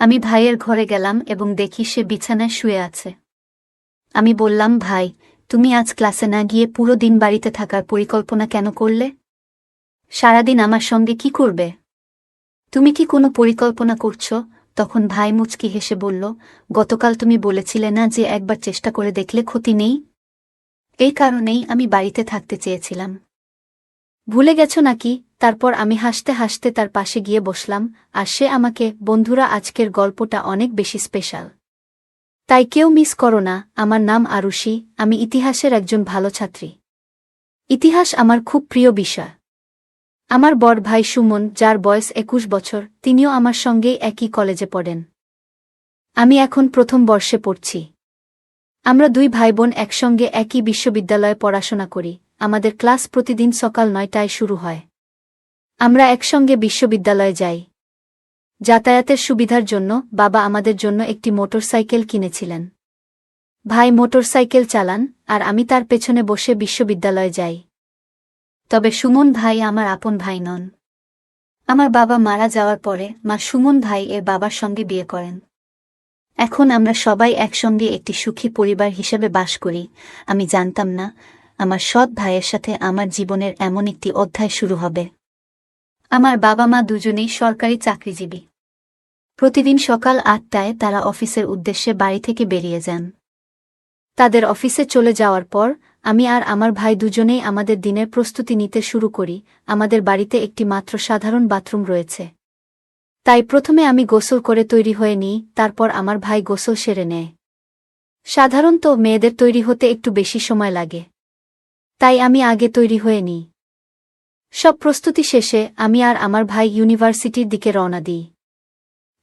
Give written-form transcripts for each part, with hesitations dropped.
আমি ভাইয়ের ঘরে গেলাম এবং দেখি সে বিছানায় শুয়ে আছে। আমি বললাম, ভাই, তুমি আজ ক্লাসে না গিয়ে পুরো দিন বাড়িতে থাকার পরিকল্পনা কেন করলে? সারাদিন আমার সঙ্গে কি করবে? তুমি কি কোনো পরিকল্পনা করছো? তখন ভাই মুচকি হেসে বলল, গতকাল তুমি বলেছিলে না যে একবার চেষ্টা করে দেখলে ক্ষতি নেই? এই কারণেই আমি বাড়িতে থাকতে চেয়েছিলাম। ভুলে গেছো নাকি? তারপর আমি হাসতে হাসতে তার পাশে গিয়ে বসলাম, আর সে আমাকে, বন্ধুরা, আজকের গল্পটা অনেক বেশি স্পেশাল। তাই কেউ মিস করো না। আমার নাম আরুষি, আমি ইতিহাসের একজন ভালো ছাত্রী। ইতিহাস আমার খুব প্রিয় বিষয়। আমার বড় ভাই সুমন, যার বয়স 21 বছর, তিনিও আমার সঙ্গেই একই কলেজে পড়েন। আমি এখন প্রথম বর্ষে পড়ছি। আমরা দুই ভাইবোন একসঙ্গে একই বিশ্ববিদ্যালয়ে পড়াশোনা করি। আমাদের ক্লাস প্রতিদিন সকাল 9টায় শুরু হয়। আমরা একসঙ্গে বিশ্ববিদ্যালয়ে যাই। যাতায়াতের সুবিধার জন্য বাবা আমাদের জন্য একটি মোটরসাইকেল কিনেছিলেন। ভাই মোটরসাইকেল চালান, আর আমি তার পেছনে বসে বিশ্ববিদ্যালয়ে যাই। তবে সুমন ভাই আমার আপন ভাই নন। আমার বাবা মারা যাওয়ার পরে মা সুমন ভাই এর বাবার সঙ্গে বিয়ে করেন। এখন আমরা সবাই একসঙ্গে একটি সুখী পরিবার হিসেবে বাস করি। আমি জানতাম না আমার সৎ ভাইয়ের সাথে আমার জীবনের এমন একটি অধ্যায় শুরু হবে। আমার বাবা মা দুজনেই সরকারি চাকরিজীবী। প্রতিদিন সকাল 8টায় তারা অফিসের উদ্দেশ্যে বাড়ি থেকে বেরিয়ে যান। তাদের অফিসে চলে যাওয়ার পর আমি আর আমার ভাই দুজনেই আমাদের দিনের প্রস্তুতি নিতে শুরু করি। আমাদের বাড়িতে একটি মাত্র সাধারণ বাথরুম রয়েছে। তাই প্রথমে আমি গোসল করে তৈরি হয়ে নিই, তারপর আমার ভাই গোসল সেরে নেয়। সাধারণত মেয়েদের তৈরি হতে একটু বেশি সময় লাগে, তাই আমি আগে তৈরি হয়ে নিই। সব প্রস্তুতি শেষে আমি আর আমার ভাই ইউনিভার্সিটির দিকে রওনা দিই।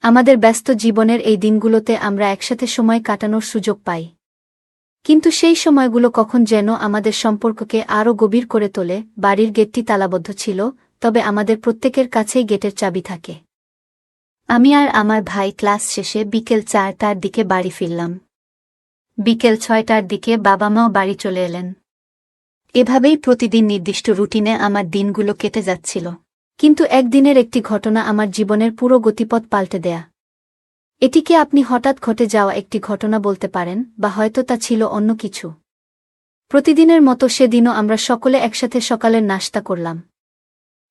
আমাদের ব্যস্ত জীবনের এই দিনগুলোতে আমরা একসাথে সময় কাটানোর সুযোগ পাই। কিন্তু সেই সময়গুলো কখন যেন আমাদের সম্পর্ককে আরও গভীর করে তোলে। বাড়ির গেটটি তালাবদ্ধ ছিল, তবে আমাদের প্রত্যেকের কাছেই গেটের চাবি থাকে। আমি আর আমার ভাই ক্লাস শেষে বিকেল 4টার দিকে বাড়ি ফিরলাম। বিকেল 6টার দিকে বাবা মাও বাড়ি চলে এলেন। এভাবেই প্রতিদিন নির্দিষ্ট রুটিনে আমার দিনগুলো কেটে যাচ্ছিল। কিন্তু একদিনের একটি ঘটনা আমার জীবনের পুরো গতিপথ পাল্টে দেয়া। এটিকে আপনি হঠাৎ ঘটে যাওয়া একটি ঘটনা বলতে পারেন, বা হয়তো তা ছিল অন্য কিছু। প্রতিদিনের মতো সেদিনও আমরা সকলে একসাথে সকালের নাশতা করলাম।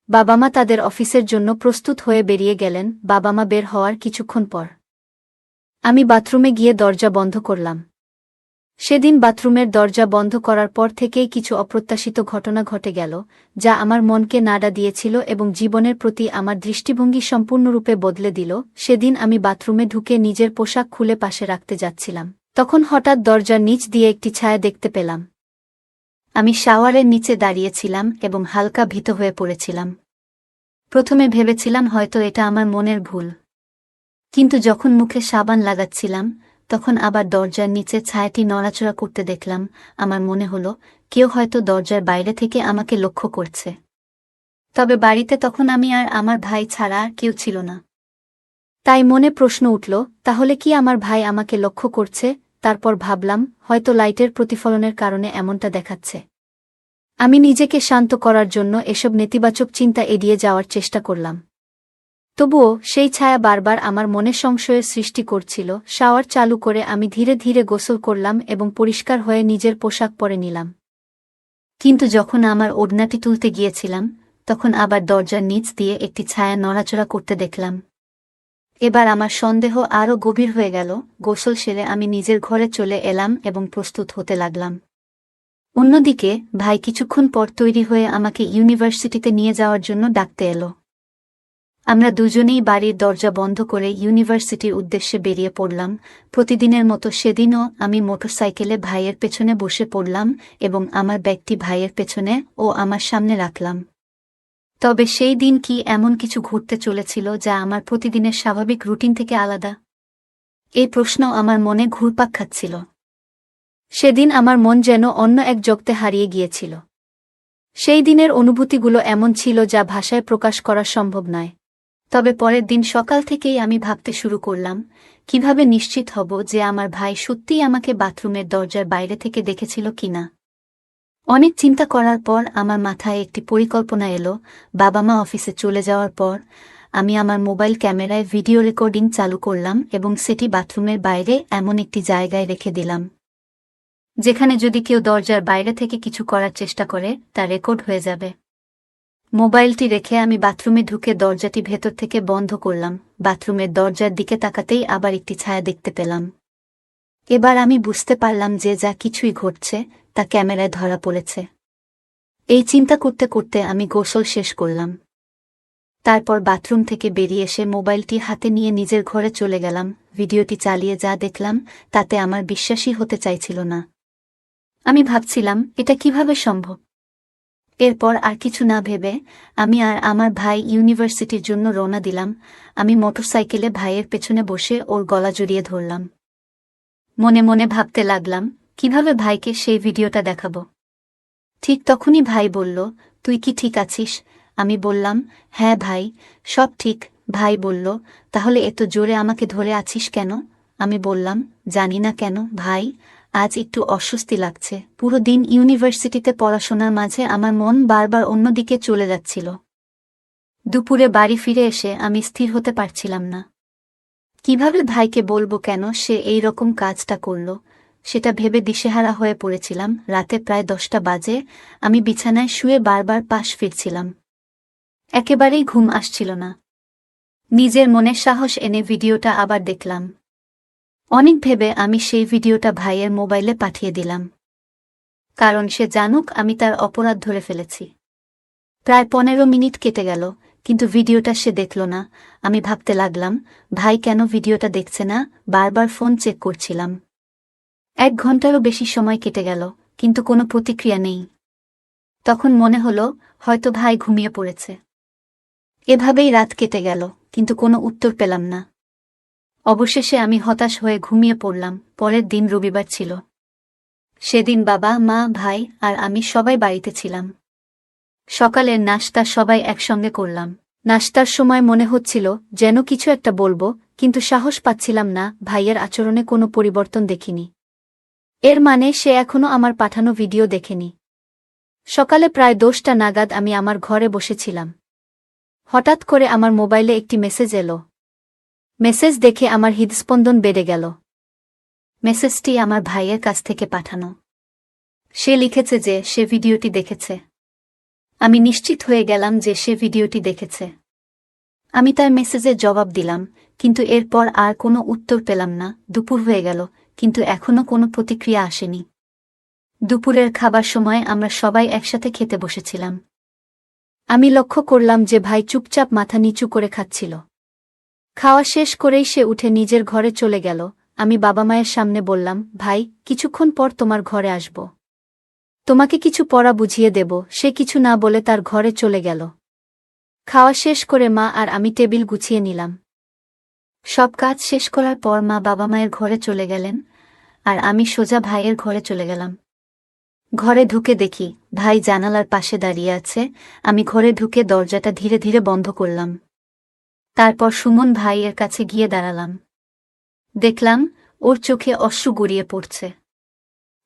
বাবা মা তাদের অফিসের জন্য প্রস্তুত হয়ে বেরিয়ে গেলেন। বাবা মা বের হওয়ার কিছুক্ষণ পর আমি বাথরুমে গিয়ে দরজা বন্ধ করলাম। সেদিন বাথরুমের দরজা বন্ধ করার পর থেকেই কিছু অপ্রত্যাশিত ঘটনা ঘটে গেল, যা আমার মনকে নাড়া দিয়েছিল এবং জীবনের প্রতি আমার দৃষ্টিভঙ্গি সম্পূর্ণরূপে বদলে দিল। সেদিন আমি বাথরুমে ঢুকে নিজের পোশাক খুলে পাশে রাখতে যাচ্ছিলাম, তখন হঠাৎ দরজার নিচ দিয়ে একটি ছায়া দেখতে পেলাম। আমি শাওয়ারের নিচে দাঁড়িয়েছিলাম এবং হালকা ভীত হয়ে পড়েছিলাম। প্রথমে ভেবেছিলাম হয়তো এটা আমার মনের ভুল, কিন্তু যখন মুখে সাবান লাগাচ্ছিলাম তখন আবার দরজার নিচে ছায়াটি নড়াচড়া করতে দেখলাম। আমার মনে হলো কেউ হয়তো দরজার বাইরে থেকে আমাকে লক্ষ্য করছে। তবে বাড়িতে তখন আমি আর আমার ভাই ছাড়া আর কেউ ছিল না। তাই মনে প্রশ্ন উঠল, তাহলে কি আমার ভাই আমাকে লক্ষ্য করছে? তারপর ভাবলাম, হয়তো লাইটের প্রতিফলনের কারণে এমনটা দেখাচ্ছে। আমি নিজেকে শান্ত করার জন্য এসব নেতিবাচক চিন্তা এড়িয়ে যাওয়ার চেষ্টা করলাম। তবুও সেই ছায়া বারবার আমার মনে সংশয়ের সৃষ্টি করছিল। শাওয়ার চালু করে আমি ধীরে ধীরে গোসল করলাম এবং পরিষ্কার হয়ে নিজের পোশাক পরে নিলাম। কিন্তু যখন আমার ওড়নাটি তুলতে গিয়েছিলাম, তখন আবার দরজার নিচ দিয়ে একটি ছায়া নড়াচড়া করতে দেখলাম। এবার আমার সন্দেহ আরও গভীর হয়ে গেল। গোসল সেরে আমি নিজের ঘরে চলে এলাম এবং প্রস্তুত হতে লাগলাম। অন্যদিকে ভাই কিছুক্ষণ পর তৈরি হয়ে আমাকে ইউনিভার্সিটিতে নিয়ে যাওয়ার জন্য ডাকতে এলো। আমরা দুজনেই বাড়ির দরজা বন্ধ করে ইউনিভার্সিটির উদ্দেশ্যে বেরিয়ে পড়লাম। প্রতিদিনের মতো সেদিনও আমি মোটরসাইকেলে ভাইয়ের পেছনে বসে পড়লাম এবং আমার ব্যাগটি ভাইয়ের পেছনে ও আমার সামনে রাখলাম। তবে সেই দিন কি এমন কিছু ঘটতে চলেছিল যা আমার প্রতিদিনের স্বাভাবিক রুটিন থেকে আলাদা? এই প্রশ্ন আমার মনে ঘুরপাক খাচ্ছিল। সেদিন আমার মন যেন অন্য এক জগতে হারিয়ে গিয়েছিল। সেই দিনের অনুভূতিগুলো এমন ছিল যা ভাষায় প্রকাশ করা সম্ভব নয়। তবে পরের দিন সকাল থেকেই আমি ভাবতে শুরু করলাম, কিভাবে নিশ্চিত হব যে আমার ভাই সত্যিই আমাকে বাথরুমের দরজার বাইরে থেকে দেখেছিল কিনা। অনেক চিন্তা করার পর আমার মাথায় একটি পরিকল্পনা এলো। বাবা মা অফিসে চলে যাওয়ার পর আমি আমার মোবাইল ক্যামেরায় ভিডিও রেকর্ডিং চালু করলাম এবং সেটি বাথরুমের বাইরে এমন একটি জায়গায় রেখে দিলাম যেখানে যদি কেউ দরজার বাইরে থেকে কিছু করার চেষ্টা করে তা রেকর্ড হয়ে যাবে। মোবাইলটি রেখে আমি বাথরুমে ঢুকে দরজাটি ভেতর থেকে বন্ধ করলাম। বাথরুমের দরজার দিকে তাকাতেই আবার একটি ছায়া দেখতে পেলাম। এবার আমি বুঝতে পারলাম যে যা কিছুই ঘটছে তা ক্যামেরায় ধরা পড়েছে। এই চিন্তা করতে করতে আমি গোসল শেষ করলাম। তারপর বাথরুম থেকে বেরিয়ে এসে মোবাইলটি হাতে নিয়ে নিজের ঘরে চলে গেলাম। ভিডিওটি চালিয়ে যা দেখলাম তাতে আমার বিশ্বাসই হতে চাইছিল না। আমি ভাবছিলাম এটা কিভাবে সম্ভব। এরপর আর কিছু না ভেবে আমি আর আমার ভাই ইউনিভার্সিটির জন্য রওনা দিলাম। আমি মোটরসাইকেলে ভাইয়ের পেছনে বসে ওর গলা জড়িয়ে ধরলাম। মনে মনে ভাবতে লাগলাম কিভাবে ভাইকে সেই ভিডিওটা দেখাবো। ঠিক তখনই ভাই বলল, তুই কি ঠিক আছিস? আমি বললাম, হ্যাঁ ভাই, সব ঠিক। ভাই বলল, তাহলে এত জোরে আমাকে ধরে আছিস কেন? আমি বললাম, জানি না কেন ভাই, আজ একটু অস্বস্তি লাগছে। পুরো দিন ইউনিভার্সিটিতে পড়াশোনার মাঝে আমার মন বারবার অন্যদিকে চলে যাচ্ছিল। দুপুরে বাড়ি ফিরে এসে আমি স্থির হতে পারছিলাম না। কিভাবে ভাইকে বলবো কেন সে এই রকম কাজটা করল, সেটা ভেবে দিশেহারা হয়ে পড়েছিলাম। রাতে প্রায় 10টা বাজে। আমি বিছানায় শুয়ে বারবার পাশ ফিরছিলাম। একেবারেই ঘুম আসছিল না। নিজের মনে সাহস এনে ভিডিওটা আবার দেখলাম। অনেক ভেবে আমি সেই ভিডিওটা ভাইয়ের মোবাইলে পাঠিয়ে দিলাম, কারণ সে জানুক আমি তার অপরাধ ধরে ফেলেছি। প্রায় 15 মিনিট কেটে গেল, কিন্তু ভিডিওটা সে দেখল না। আমি ভাবতে লাগলাম, ভাই কেন ভিডিওটা দেখছে না? বারবার ফোন চেক করছিলাম। 1 ঘন্টারও বেশি সময় কেটে গেল, কিন্তু কোনো প্রতিক্রিয়া নেই। তখন মনে হলো হয়তো ভাই ঘুমিয়ে পড়েছে। এভাবেই রাত কেটে গেল, কিন্তু কোনো উত্তর পেলাম না। অবশেষে আমি হতাশ হয়ে ঘুমিয়ে পড়লাম। পরের দিন রবিবার ছিল। সেদিন বাবা, মা, ভাই আর আমি সবাই বাড়িতে ছিলাম। সকালের নাশতা সবাই একসঙ্গে করলাম। নাশতার সময় মনে হচ্ছিল যেন কিছু একটা বলবো, কিন্তু সাহস পাচ্ছিলাম না। ভাইয়ের আচরণে কোনো পরিবর্তন দেখিনি। এর মানে সে এখনো আমার পাঠানো ভিডিও দেখেনি। সকালে প্রায় 10টা নাগাদ আমি আমার ঘরে বসেছিলাম। হঠাৎ করে আমার মোবাইলে একটি মেসেজ এলো। মেসেজ দেখে আমার হৃদস্পন্দন বেড়ে গেল। মেসেজটি আমার ভাইয়ের কাছ থেকে পাঠানো। সে লিখেছে যে সে ভিডিওটি দেখেছে। আমি নিশ্চিত হয়ে গেলাম যে সে ভিডিওটি দেখেছে। আমি তার মেসেজের জবাব দিলাম, কিন্তু এরপর আর কোনো উত্তর পেলাম না। দুপুর হয়ে গেল, কিন্তু এখনো কোনো প্রতিক্রিয়া আসেনি। দুপুরের খাবার সময় আমরা সবাই একসাথে খেতে বসেছিলাম। আমি লক্ষ্য করলাম যে ভাই চুপচাপ মাথা নিচু করে খাচ্ছিল। খাওয়া শেষ করেই সে উঠে নিজের ঘরে চলে গেল। আমি বাবা মায়ের সামনে বললাম, ভাই, কিছুক্ষণ পর তোমার ঘরে আসব। তোমাকে কিছু পড়া বুঝিয়ে দেব। সে কিছু না বলে তার ঘরে চলে গেল। খাওয়া শেষ করে মা আর আমি টেবিল গুছিয়ে নিলাম। সব কাজ শেষ করার পর মা বাবা মায়ের ঘরে চলে গেলেন, আর আমি সোজা ভাইয়ের ঘরে চলে গেলাম। ঘরে ঢুকে দেখি ভাই জানালার পাশে দাঁড়িয়ে আছে। আমি ঘরে ঢুকে দরজাটা ধীরে ধীরে বন্ধ করলাম। তারপর সুমন ভাইয়ের কাছে গিয়ে দাঁড়ালাম। দেখলাম ওর চোখে অশ্রু গড়িয়ে পড়ছে।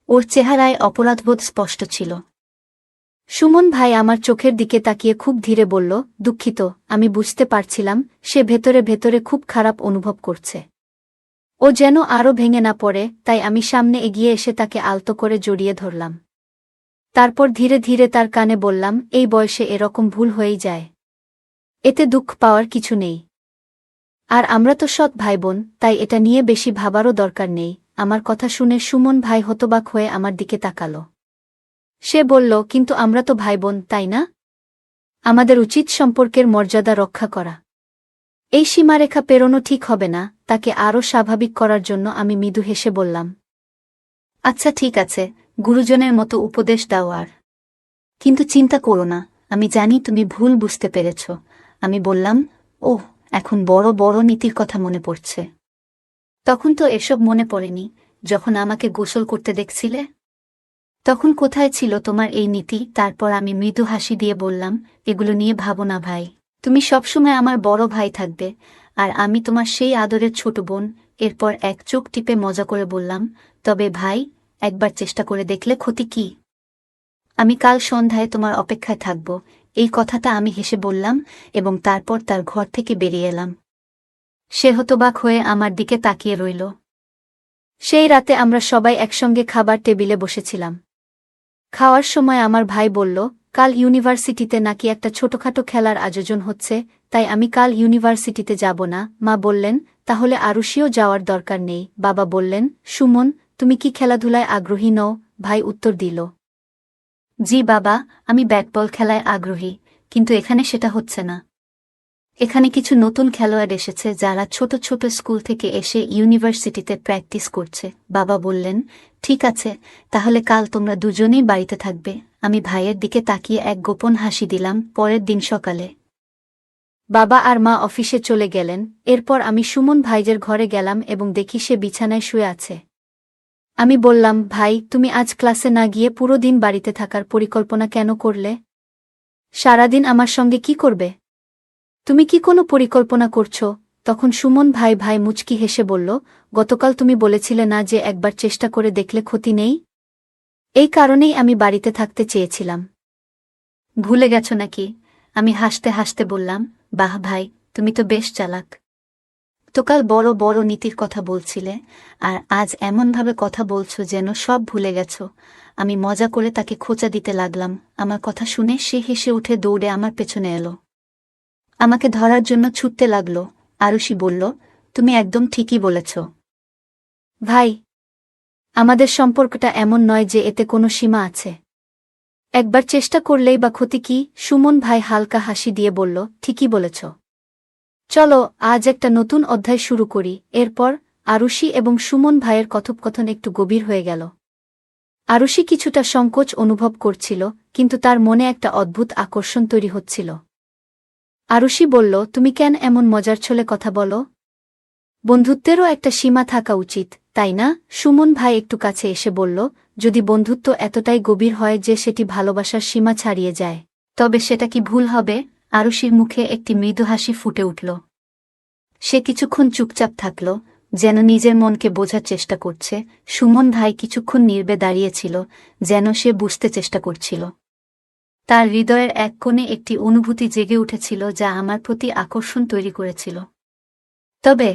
ওর চেহারায় অপরাধবোধ স্পষ্ট ছিল। সুমন ভাই আমার চোখের দিকে তাকিয়ে খুব ধীরে বলল, দুঃখিত। আমি বুঝতে পারছিলাম সে ভেতরে ভেতরে খুব খারাপ অনুভব করছে। ও যেন আরও ভেঙে না পড়ে, তাই আমি সামনে এগিয়ে এসে তাকে আলতো করে জড়িয়ে ধরলাম। তারপর ধীরে ধীরে তার কানে বললাম, এই বয়সে এরকম ভুল হয়েই যায়। এতে দুঃখ পাওয়ার কিছু নেই। আর আমরা তো সৎ ভাইবোন, তাই এটা নিয়ে বেশি ভাবারও দরকার নেই। আমার কথা শুনে সুমন ভাই হতবাক হয়ে আমার দিকে তাকাল। সে বলল, কিন্তু আমরা তো ভাইবোন, তাই না? আমাদের উচিত সম্পর্কের মর্যাদা রক্ষা করা। এই সীমারেখা পেরোনো ঠিক হবে না। তাকে আরও স্বাভাবিক করার জন্য আমি মৃদু হেসে বললাম, আচ্ছা ঠিক আছে, গুরুজনের মতো উপদেশ দাও আর। কিন্তু চিন্তা করো না, আমি জানি তুমি ভুল বুঝতে পেরেছ। আমি বললাম, ওহ, এখন বড় বড় নীতির কথা মনে পড়ছে। তখন তো এসব মনে পড়েনি। যখন আমাকে গোসল করতে দেখছিলে, তখন কোথায় ছিল তোমার এই নীতি? তারপর আমি মৃদু হাসি দিয়ে বললাম, এগুলো নিয়ে ভাবো না ভাই। তুমি সবসময় আমার বড় ভাই থাকবে, আর আমি তোমার সেই আদরের ছোট বোন। এরপর এক চোখ টিপে মজা করে বললাম, তবে ভাই, একবার চেষ্টা করে দেখলে ক্ষতি কি? আমি কাল সন্ধ্যায় তোমার অপেক্ষায় থাকব। এই কথাটা আমি হেসে বললাম এবং তারপর তার ঘর থেকে বেরিয়ে এলাম। সে হতবাক হয়ে আমার দিকে তাকিয়ে রইল। সেই রাতে আমরা সবাই একসঙ্গে খাবার টেবিলে বসেছিলাম। খাওয়ার সময় আমার ভাই বলল, কাল ইউনিভার্সিটিতে নাকি একটা ছোটখাটো খেলার আয়োজন হচ্ছে, তাই আমি কাল ইউনিভার্সিটিতে যাব না। মা বললেন, তাহলে আরুষিও যাওয়ার দরকার নেই। বাবা বললেন, সুমন, তুমি কি খেলাধুলায় আগ্রহী নও? ভাই উত্তর দিল, জি বাবা, আমি ব্যাটবল খেলায় আগ্রহী, কিন্তু এখানে সেটা হচ্ছে না। এখানে কিছু নতুন খেলোয়াড় এসেছে যারা ছোট ছোট স্কুল থেকে এসে ইউনিভার্সিটিতে প্র্যাকটিস করছে। বাবা বললেন, ঠিক আছে, তাহলে কাল তোমরা দুজনেই বাড়িতে থাকবে। আমি ভাইয়ের দিকে তাকিয়ে এক গোপন হাসি দিলাম। পরের দিন সকালে বাবা আর মা অফিসে চলে গেলেন। এরপর আমি সুমন ভাইজের ঘরে গেলাম এবং দেখি সে বিছানায় শুয়ে আছে। আমি বললাম, ভাই, তুমি আজ ক্লাসে না গিয়ে পুরো দিন বাড়িতে থাকার পরিকল্পনা কেন করলে? সারাদিন আমার সঙ্গে কি করবে? তুমি কি কোনো পরিকল্পনা করছো? তখন সুমন ভাই মুচকি হেসে বলল, গতকাল তুমি বলেছিলে না যে একবার চেষ্টা করে দেখলে ক্ষতি নেই? এই কারণেই আমি বাড়িতে থাকতে চেয়েছিলাম। ভুলে গেছো নাকি? আমি হাসতে হাসতে বললাম, বাহ ভাই, তুমি তো বেশ চালাক। তোকাল বড় বড় নীতির কথা বলছিলে, আর আজ এমনভাবে কথা বলছো যেন সব ভুলে গেছো। আমি মজা করে তাকে খোঁচা দিতে লাগলাম। আমার কথা শুনে সে হেসে উঠে দৌড়ে আমার পেছনে এলো। আমাকে ধরার জন্য ছুটতে লাগল। আরুষি বলল, তুমি একদম ঠিকই বলেছ ভাই, আমাদের সম্পর্কটা এমন নয় যে এতে কোনো সীমা আছে। একবার চেষ্টা করলেই বা ক্ষতি কি? সুমন ভাই হালকা হাসি দিয়ে বলল, ঠিকই বলেছ। চলো আজ একটা নতুন অধ্যায় শুরু করি। এরপর আরুষি এবং সুমন ভাইয়ের কথোপকথন একটু গভীর হয়ে গেল। আরুষি কিছুটা সংকোচ অনুভব করছিল, কিন্তু তার মনে একটা অদ্ভুত আকর্ষণ তৈরি হচ্ছিল। আরুষি বলল, তুমি কেন এমন মজার ছলে কথা বলো? বন্ধুত্বেরও একটা সীমা থাকা উচিত, তাই না? সুমন ভাই একটু কাছে এসে বলল, যদি বন্ধুত্ব এতটাই গভীর হয় যে সেটি ভালোবাসার সীমা ছাড়িয়ে যায়, তবে সেটা কি ভুল হবে? আরুষির মুখে একটি মৃদু হাসি ফুটে উঠল। সে কিছুক্ষণ চুপচাপ থাকল, যেন নিজের মনকে বোঝার চেষ্টা করছে। সুমন ভাই কিছুক্ষণ নীরবে দাঁড়িয়েছিল, যেন সে বুঝতে চেষ্টা করছিল। তার হৃদয়ের এক কোণে একটি অনুভূতি জেগে উঠেছিল যা আমার প্রতি আকর্ষণ তৈরি করেছিল। তবে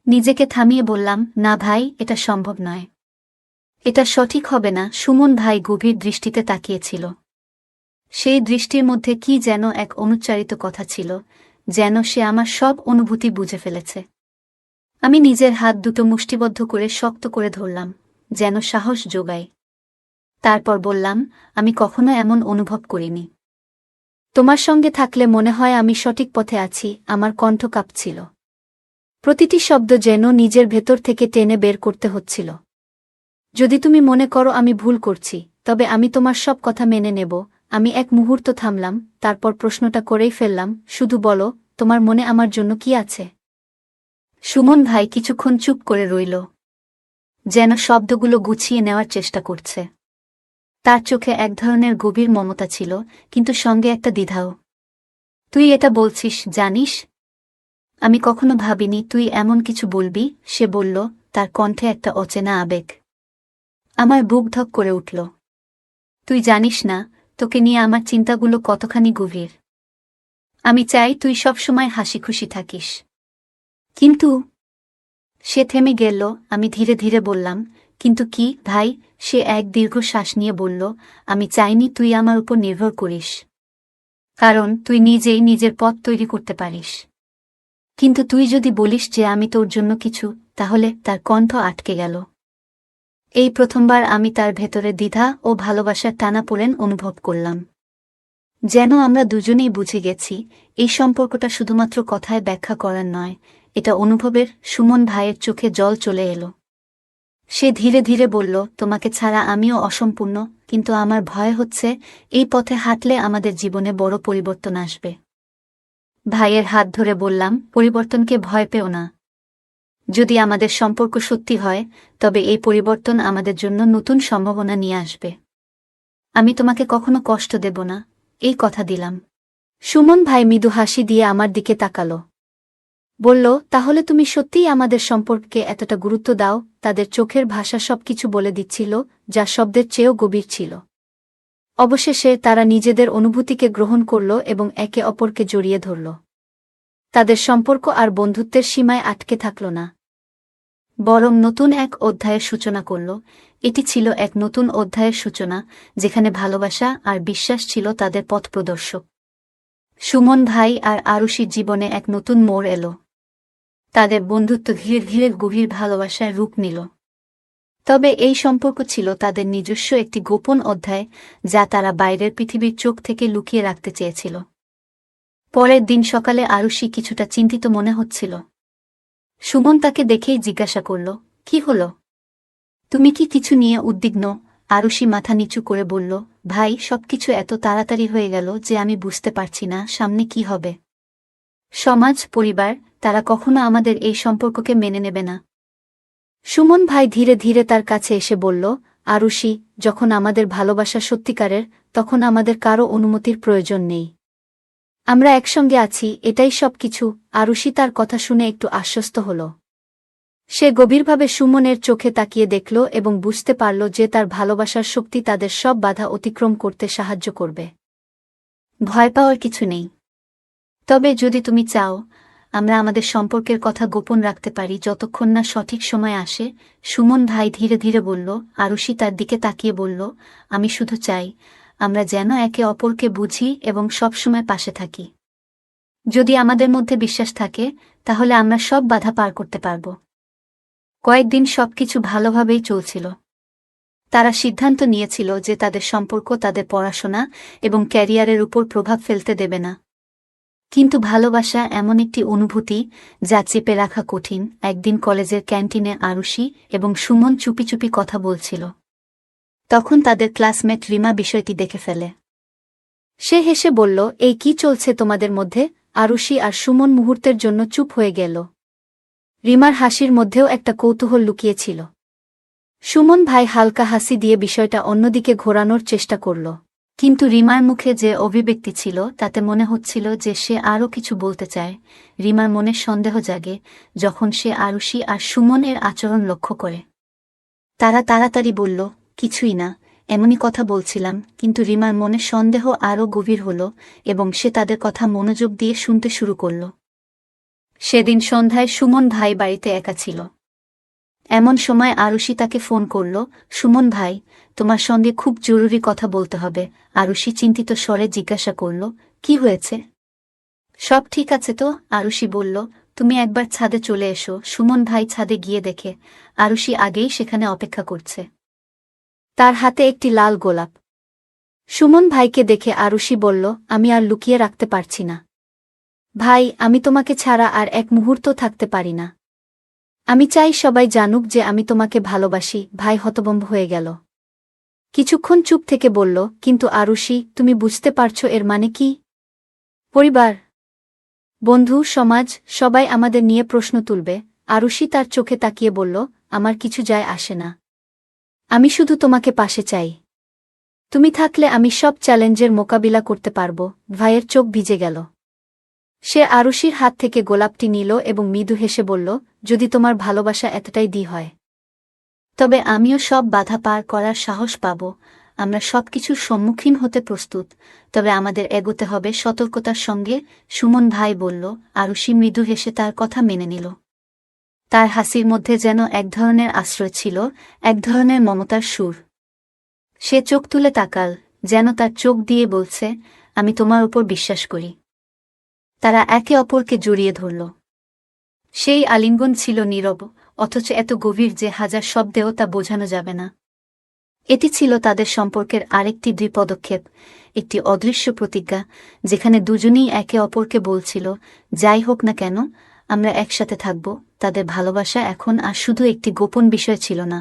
নিজেকে থামিয়ে বললাম, না ভাই, এটা সম্ভব নয়। এটা সঠিক হবে না। সুমন ভাই গভীর দৃষ্টিতে তাকিয়েছিল। সেই দৃষ্টির মধ্যে কি যেন এক অনুচ্চারিত কথা ছিল, যেন সে আমার সব অনুভূতি বুঝে ফেলেছে। আমি নিজের হাত দুটো মুষ্টিবদ্ধ করে শক্ত করে ধরলাম, যেন সাহস যোগায়। তারপর বললাম, আমি কখনো এমন অনুভব করিনি। তোমার সঙ্গে থাকলে মনে হয় আমি সঠিক পথে আছি। আমার কণ্ঠ কাঁপছিল। প্রতিটি শব্দ যেন নিজের ভেতর থেকে টেনে বের করতে হচ্ছিল। যদি তুমি মনে করো আমি ভুল করছি, তবে আমি তোমার সব কথা মেনে নেব। আমি এক মুহূর্ত থামলাম, তারপর প্রশ্নটা করেই ফেললাম, শুধু বলো, তোমার মনে আমার জন্য কি আছে? সুমন ভাই কিছুক্ষণ চুপ করে রইল, যেন শব্দগুলো গুছিয়ে নেওয়ার চেষ্টা করছে। তার চোখে এক ধরনের গভীর মমতা ছিল, কিন্তু সঙ্গে একটা দ্বিধাও। তুই এটা বলছিস, জানিস? আমি কখনো ভাবিনি তুই এমন কিছু বলবি, সে বলল, তার কণ্ঠে একটা অচেনা আবেগ। আমার বুক ধক করে উঠল। তুই জানিস না, তোকে নিয়ে আমার চিন্তাগুলো কতখানি গভীর। আমি চাই তুই সবসময় হাসি খুশি থাকিস। কিন্তু সে থেমে গেল। আমি ধীরে ধীরে বললাম, কিন্তু কি ভাই? সে এক দীর্ঘ শ্বাস নিয়ে বলল, আমি চাইনি তুই আমার উপর নির্ভর করিস, কারণ তুই নিজেই নিজের পথ তৈরি করতে পারিস। কিন্তু তুই যদি বলিস যে আমি তোর জন্য কিছু, তাহলে? তার কণ্ঠ আটকে গেল। এই প্রথমবার আমি তার ভেতরে দ্বিধা ও ভালোবাসার টানাপোড়েন অনুভব করলাম। যেন আমরা দুজনেই বুঝে গেছি, এই সম্পর্কটা শুধুমাত্র কথায় ব্যাখ্যা করার নয়, এটা অনুভবের। সুমন ভাইয়ের চোখে জল চলে এলো। সে ধীরে ধীরে বলল, তোমাকে ছাড়া আমিও অসম্পূর্ণ, কিন্তু আমার ভয় হচ্ছে এই পথে হাঁটলে আমাদের জীবনে বড় পরিবর্তন আসবে। ভাইয়ের হাত ধরে বললাম, পরিবর্তনকে ভয় পেও না। যদি আমাদের সম্পর্ক সত্যি হয়, তবে এই পরিবর্তন আমাদের জন্য নতুন সম্ভাবনা নিয়ে আসবে। আমি তোমাকে কখনো কষ্ট দেব না, এই কথা দিলাম। সুমন ভাই মৃদু হাসি দিয়ে আমার দিকে তাকালো। বলল, তাহলে তুমি সত্যিই আমাদের সম্পর্ককে এতটা গুরুত্ব দাও? তাদের চোখের ভাষা সবকিছু বলে দিচ্ছিল, যা শব্দের চেয়েও গভীর ছিল। অবশেষে তারা নিজেদের অনুভূতিকে গ্রহণ করল এবং একে অপরকে জড়িয়ে ধরল। তাদের সম্পর্ক আর বন্ধুত্বের সীমায় আটকে থাকল না, বরং নতুন এক অধ্যায়ের সূচনা করল। এটি ছিল এক নতুন অধ্যায়ের সূচনা, যেখানে ভালোবাসা আর বিশ্বাস ছিল তাদের পথপ্রদর্শক। সুমন ভাই আর আরুষির জীবনে এক নতুন মোড় এল। তাদের বন্ধুত্ব ধীরে ধীরে গভীর ভালোবাসায় রূপ নিল। তবে এই সম্পর্ক ছিল তাদের নিজস্ব একটি গোপন অধ্যায়, যা তারা বাইরের পৃথিবীর চোখ থেকে লুকিয়ে রাখতে চেয়েছিল। পরের দিন সকালে আরুষি কিছুটা চিন্তিত মনে হচ্ছিল। সুমন তাকে দেখেই জিজ্ঞাসা করল, কি হল? তুমি কি কিছু নিয়ে উদ্বিগ্ন? আরুষি মাথা নিচু করে বলল, ভাই, সবকিছু এত তাড়াতাড়ি হয়ে গেল যে আমি বুঝতে পারছি না সামনে কি হবে। সমাজ, পরিবার, তারা কখনো আমাদের এই সম্পর্ককে মেনে নেবে না। সুমন ভাই ধীরে ধীরে তার কাছে এসে বলল, আরুষি, যখন আমাদের ভালোবাসা সত্যিকারের, তখন আমাদের কারও অনুমতির প্রয়োজন নেই। আমরা একসঙ্গে আছি, এটাই সব কিছু। আরুষি তার কথা শুনে একটু আশ্বস্ত হল। সে গভীরভাবে সুমনের চোখে তাকিয়ে দেখল এবং বুঝতে পারল যে তার ভালোবাসার শক্তি তাদের সব বাধা অতিক্রম করতে সাহায্য করবে। ভয় পাওয়ার কিছু নেই। তবে যদি তুমি চাও, আমরা আমাদের সম্পর্কের কথা গোপন রাখতে পারি যতক্ষণ না সঠিক সময় আসে। সুমন ভাই ধীরে ধীরে বলল। আরুষি তার দিকে তাকিয়ে বলল, আমি শুধু চাই আমরা যেন একে অপরকে বুঝি এবং সবসময় পাশে থাকি। যদি আমাদের মধ্যে বিশ্বাস থাকে, তাহলে আমরা সব বাধা পার করতে পারব। কয়েকদিন সবকিছু ভালোভাবেই চলছিল। তারা সিদ্ধান্ত নিয়েছিল যে তাদের সম্পর্ক তাদের পড়াশোনা এবং ক্যারিয়ারের উপর প্রভাব ফেলতে দেবে না। কিন্তু ভালোবাসা এমন একটি অনুভূতি যা চেপে রাখা কঠিন। একদিন কলেজের ক্যান্টিনে আরুষি এবং সুমন চুপি চুপি কথা বলছিল। তখন তাদের ক্লাসমেট রিমা বিষয়টি দেখে ফেলে। সে হেসে বলল, এই কি চলছে তোমাদের মধ্যে? আরুষি আর সুমন মুহূর্তের জন্য চুপ হয়ে গেল। রিমার হাসির মধ্যেও একটা কৌতূহল লুকিয়েছিল। সুমন ভাই হালকা হাসি দিয়ে বিষয়টা অন্যদিকে ঘোরানোর চেষ্টা করল, কিন্তু রিমার মুখে যে অভিব্যক্তি ছিল তাতে মনে হচ্ছিল যে সে আরও কিছু বলতে চায়। রিমার মনে সন্দেহ জাগে যখন সে আরুষি আর সুমনের আচরণ লক্ষ্য করে। তারা তাড়াতাড়ি বলল, কিছুই না, এমনই কথা বলছিলাম। কিন্তু রিমার মনে সন্দেহ আরও গভীর হল এবং সে তাদের কথা মনোযোগ দিয়ে শুনতে শুরু করল। সেদিন সন্ধ্যায় সুমন ভাই বাড়িতে একা ছিল। এমন সময় আরুষি তাকে ফোন করল। সুমন ভাই, তোমার সঙ্গে খুব জরুরি কথা বলতে হবে। আরুষি চিন্তিত স্বরে জিজ্ঞাসা করল, কি হয়েছে? সব ঠিক আছে তো? আরুষি বলল, তুমি একবার ছাদে চলে এসো। সুমন ভাই ছাদে গিয়ে দেখে আরুষি আগেই সেখানে অপেক্ষা করছে। তার হাতে একটি লাল গোলাপ। সুমন ভাইকে দেখে আরুষি বলল, আমি আর লুকিয়ে রাখতে পারছি না। ভাই, আমি তোমাকে ছাড়া আর এক মুহূর্ত থাকতে পারি না। আমি চাই সবাই জানুক যে আমি তোমাকে ভালোবাসি। ভাই হতভম্ব হয়ে গেল। কিছুক্ষণ চুপ থেকে বলল, কিন্তু আরুষি, তুমি বুঝতে পারছো এর মানে কি? পরিবার, বন্ধু, সমাজ, সবাই আমাদের নিয়ে প্রশ্ন তুলবে। আরুষি তার চোখে তাকিয়ে বলল, আমার কিছু যায় আসে না। আমি শুধু তোমাকে পাশে চাই। তুমি থাকলে আমি সব চ্যালেঞ্জের মোকাবিলা করতে পারব। ভাইয়ের চোখ ভিজে গেল। সে আরুষির হাত থেকে গোলাপটি নিল এবং মৃদু হেসে বলল, যদি তোমার ভালোবাসা এতটাই হয়, তবে আমিও সব বাধা পার করার সাহস পাব। আমরা সবকিছুর সম্মুখীন হতে প্রস্তুত, তবে আমাদের এগোতে হবে সতর্কতার সঙ্গে। সুমন ভাই বলল। আরুষি মৃদু হেসে তার কথা মেনে নিল। তার হাসির মধ্যে যেন এক ধরনের আশ্রয় ছিল, এক ধরনের মমতার সুর। সে চোখ তুলে তাকাল, যেন তার চোখ দিয়ে বলছে, আমি তোমার উপর বিশ্বাস করি। তারা একে অপরকে জড়িয়ে ধরল। সেই আলিঙ্গন ছিল নীরব, অথচ এত গভীর যে হাজার শব্দেও তা বোঝানো যাবে না। এটি ছিল তাদের সম্পর্কের আরেকটি পদক্ষেপ, একটি অদৃশ্য প্রতিজ্ঞা, যেখানে দুজনেই একে অপরকে বলছিল, যাই হোক না কেন, আমরা একসাথে থাকব। তাদের ভালোবাসা এখন আর শুধু একটি গোপন বিষয় ছিল না।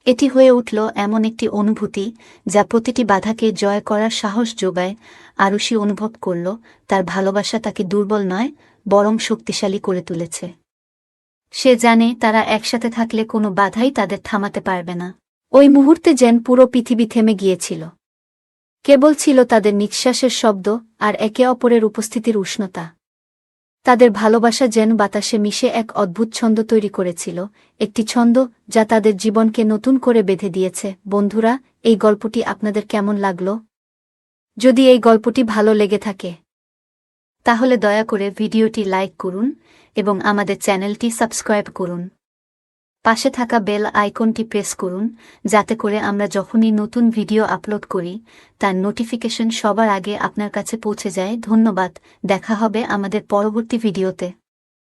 এটি হয়ে উঠল এমন একটি অনুভূতি যা প্রতিটি বাধাকে জয় করার সাহস যোগায়। আরুষি অনুভব করল, তার ভালোবাসা তাকে দুর্বল নয়, বরং শক্তিশালী করে তুলেছে। সে জানে তারা একসাথে থাকলে কোনো বাধাই তাদের থামাতে পারবে না। ওই মুহূর্তে যেন পুরো পৃথিবী থেমে গিয়েছিল। কেবল ছিল তাদের নিঃশ্বাসের শব্দ আর একে অপরের উপস্থিতির উষ্ণতা। তাদের ভালোবাসা যেন বাতাসে মিশে এক অদ্ভুত ছন্দ তৈরি করেছিল, একটি ছন্দ যা তাদের জীবনকে নতুন করে বেঁধে দিয়েছে। বন্ধুরা, এই গল্পটি আপনাদের কেমন লাগলো? যদি এই গল্পটি ভালো লেগে থাকে তাহলে দয়া করে ভিডিওটি লাইক করুন এবং আমাদের চ্যানেলটি সাবস্ক্রাইব করুন। পাশে থাকা বেল আইকনটি প্রেস করুন যাতে করে আমরা যখনই নতুন ভিডিও আপলোড করি তার নোটিফিকেশন সবার আগে আপনার কাছে পৌঁছে যায়। ধন্যবাদ। দেখা হবে আমাদের পরবর্তী ভিডিওতে।